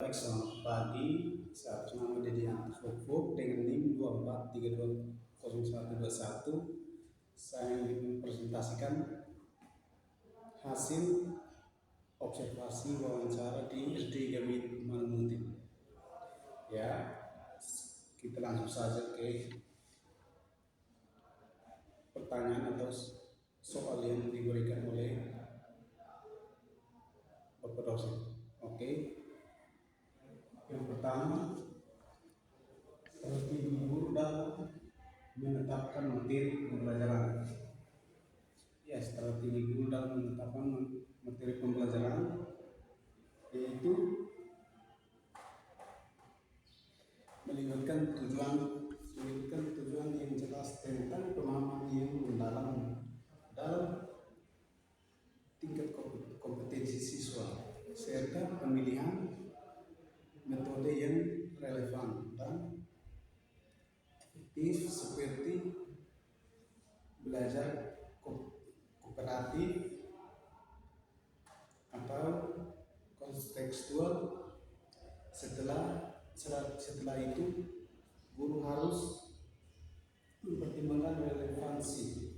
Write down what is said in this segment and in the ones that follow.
baik, selamat pagi. Saya atas nama Dedianto Fokfok dengan NIM 24320121. Saya ingin mempresentasikan hasil observasi wawancara di SD Gamit Manumutin. Ya, kita langsung saja ke pertanyaan atau soal yang diberikan oleh Bapak dosen. Oke. Yang pertama, strategi guru dalam menetapkan materi pembelajaran. Ya, strategi guru dalam menetapkan materi pembelajaran yaitu melibatkan tujuan yang jelas tentang pemahaman yang mendalam dalam tingkat kompetensi siswa serta pemilihan metode yang relevan dan efektif seperti belajar kooperatif atau kontekstual. Setelah itu guru harus mempertimbangkan relevansi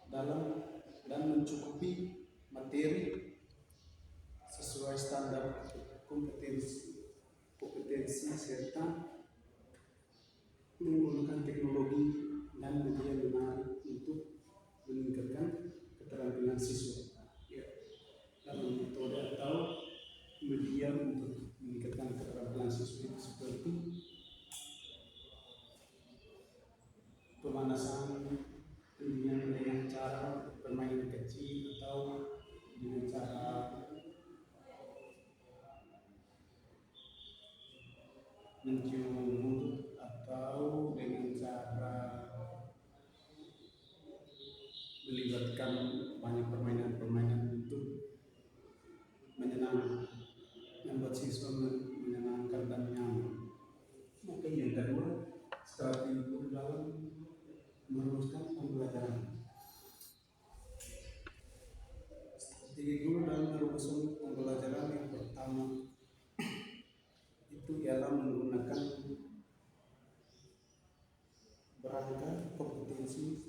dalam dan mencukupi materi sesuai standar kompetensi serta menggunakan teknologi dan media menarik untuk meningkatkan keterampilan siswa. Ya, dalam metode atau media untuk meningkatkan keterampilan siswa itu seperti pemanasan dengan cara permainan kecil atau dengan cara mencium mulut atau dengan cara melibatkan banyak permainan untuk membuat siswa menyenangkan dan nyaman. Oke, yang kedua, strategi guru dalam merumuskan pembelajaran. Strategi guru dalam merumuskan pembelajaran yang pertama itu ialah menggunakan kerangka kompetensi.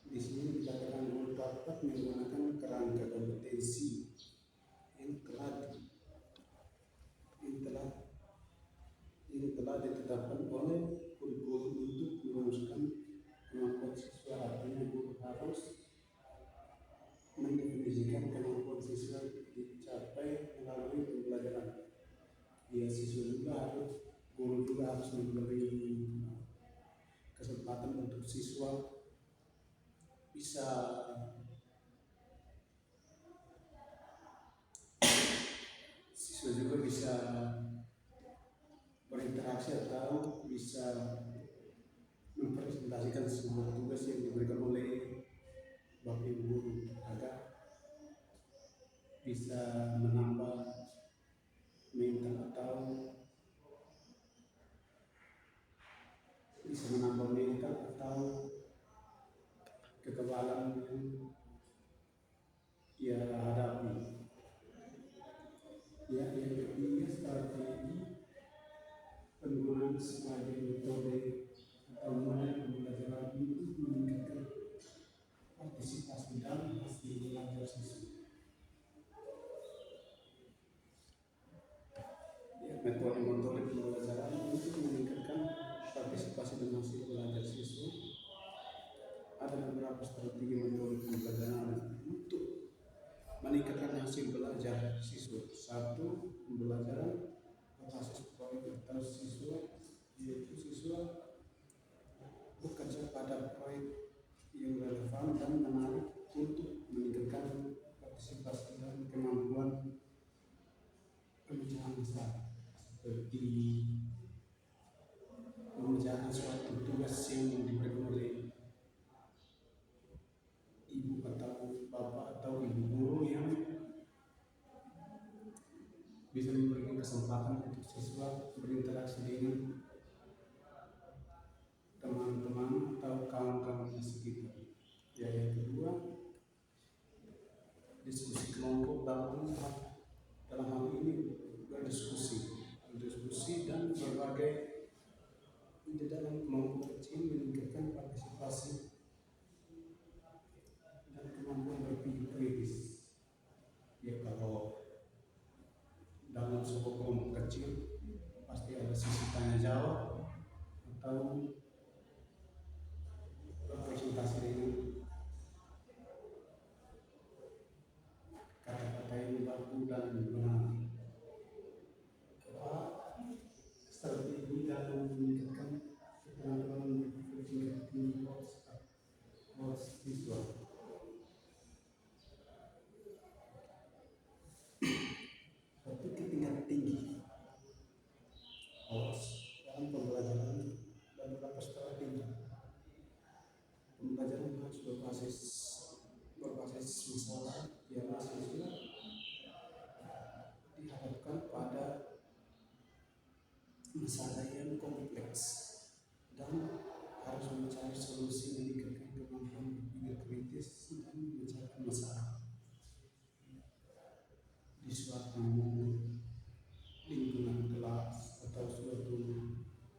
Di sini dikatakan guru dapat menggunakan kerangka kompetensi yang telah ditetapkan oleh kurikulum untuk merumuskan kemampuan siswa. Artinya guru harus mendefinisikan kemampuan siswa dicapai melalui pembelajaran. Ya, guru juga harus memberi kesempatan untuk siswa juga bisa berinteraksi atau bisa mempresentasikan sebuah tugas yang diberikan oleh bapak ibu guru agar bisa menambah mental atau kekebalan yang ia hadapi. Ya, yang ketiga, strategi penggunaan sebagai metode atau model pembelajaran itu meningkatkan partisipasi dalam hasil belajar siswa. Ya, metode pembelajaran untuk meningkatkan partisipasi dalam hasil belajar siswa. Ada beberapa strategi metode pembelajaran untuk meningkatkan hasil belajar siswa. Satu, pembelajaran berbasis proyek atau yaitu siswa bekerja pada proyek yang relevan dan menarik untuk meningkatkan partisipasi dan kemampuan pemecahan masalah, seperti mengerjakan suatu tugas yang diberikan oleh ibu atau bapak atau ibu guru yang bisa memberikan kesempatan untuk siswa berinteraksi dengan teman-teman atau kawan-kawan di sekitar. Ya, yang kedua, diskusi kelompok dalam hal ini berdiskusi. sebagai di dalam kelompok kecil meningkatkan partisipasi dan kemampuan berpikir kritis. Ya, kalau dalam sebuah kelompok kecil pasti ada sisi tanya jawab atau presentasi dengan kata-kata yang baku dan benar. Strategi dalam meningkatkan keterampilan berpikir kritis siswa. Berpikir tingkat tinggi. Dalam pembelajaran dan beberapa strategi. Pembelajaran harus berbasis masalah yang siswa dihadapkan pada masalah yang kompleks dan harus mencari solusi meningkatkan kemampuan berpikir kritis dan memecahkan masalah di suatu lingkungan kelas atau suatu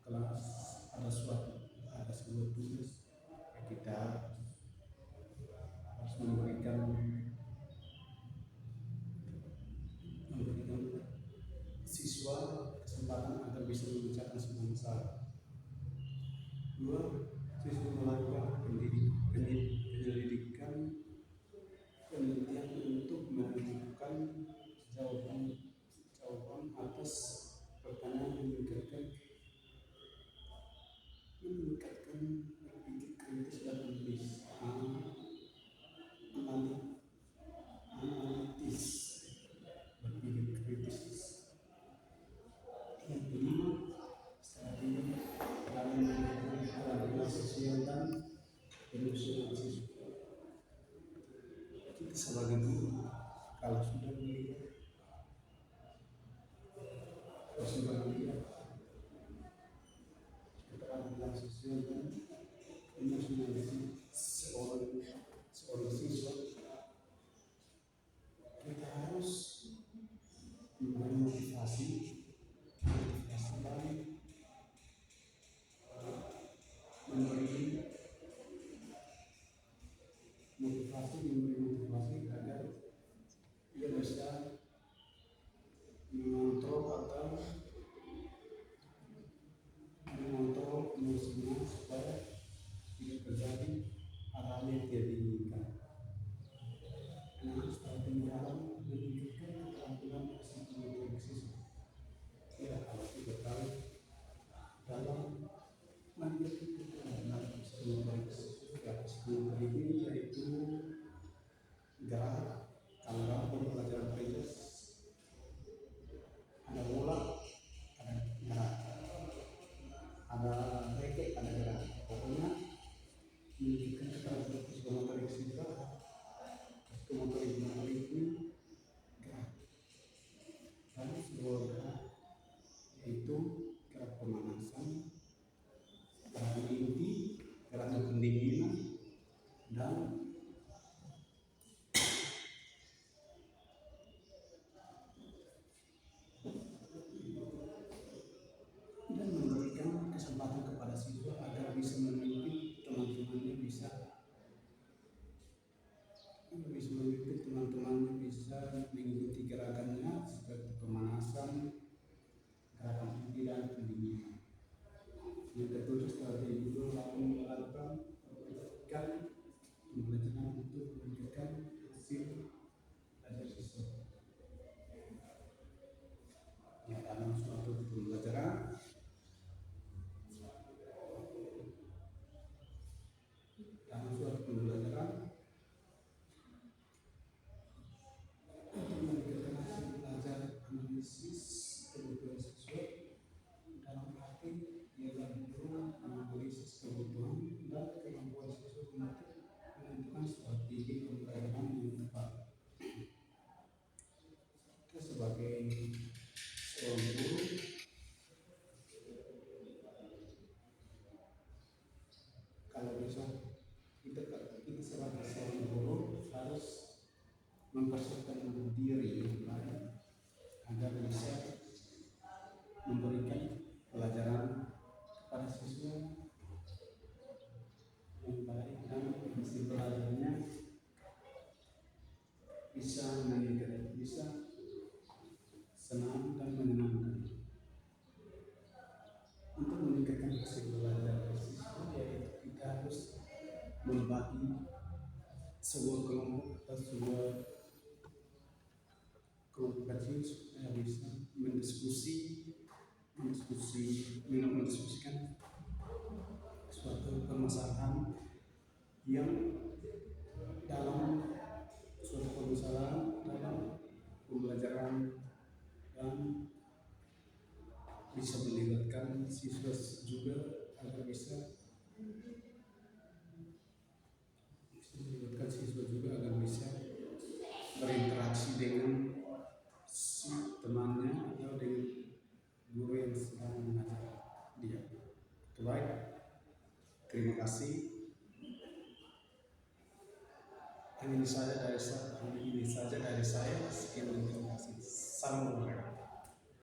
kelas. Ada sebuah tugas yang kita harus memberikan siswa kesempatan agar bisa memecahkan sebuah masalah. 2. Siswa melakukan penyelidikan penelitian untuk menemukan jawaban atas pertanyaan yang meningkatkan berpikir kritis dan analitis berpikir kritis. Yang kelima, strategi dalam meningkatkan keterampilan sosial dan emosional siswa. Kita sebagai guru kalau sudah melihat keterampilan sosial dan emosional seorang siswa, kita harus memberi motivasi dan memberi motivasi agar ia bisa mengontrol emosinya supaya tidak terjadi hal-hal yang tidak diinginkan. Nah, strategi dalam meningkatkan keterampilan psikologi ya, kalau kita tahu dalam meningkatkan keterampilan psikologi ini yaitu gerak. Kalau dalam pembelajaran prinsip ada bola, ada gerak, ada reket, ada gerak. Pokoknya menunjukkan keterampilan psikomotorik siswa. Psikomotorik ini gerak. Dan sebuah gerak yaitu gerak pemanasan, gerak inti, gerak pendinginan, dan memberikan kesempatan kepada siswa agar bisa memimpin teman-temannya, bisa mengikuti gerakannya seperti pemanasan, gerakan inti dan pendinginan. Yang ketujuh, strategi itu melakukan pembelajaran untuk meningkatkan hasil belajar siswa. Ya, dalam suatu pembelajaran untuk meningkatkan hasil belajar analisis kebutuhan siswa dalam arti ialah menganalisis kebutuhan dan kemampuan siswa untuk menentukan strategi pembelajaran yang tepat. Kita sebagai seorang guru kalau bisa kita sebagai seorang guru harus mempersiapkan diri agar bisa memberikan pelajaran sebuah kelompok atau sebuah kelompok kecil supaya bisa mendiskusikan suatu permasalahan yang dalam suatu permasalahan dalam pembelajaran dan bisa melibatkan siswa juga agar bisa berinteraksi dengan si temannya atau dengan guru yang sedang mengajar dia. Baik, terima kasih. Ini saja dari saya. Sekian dan terima kasih. Salam.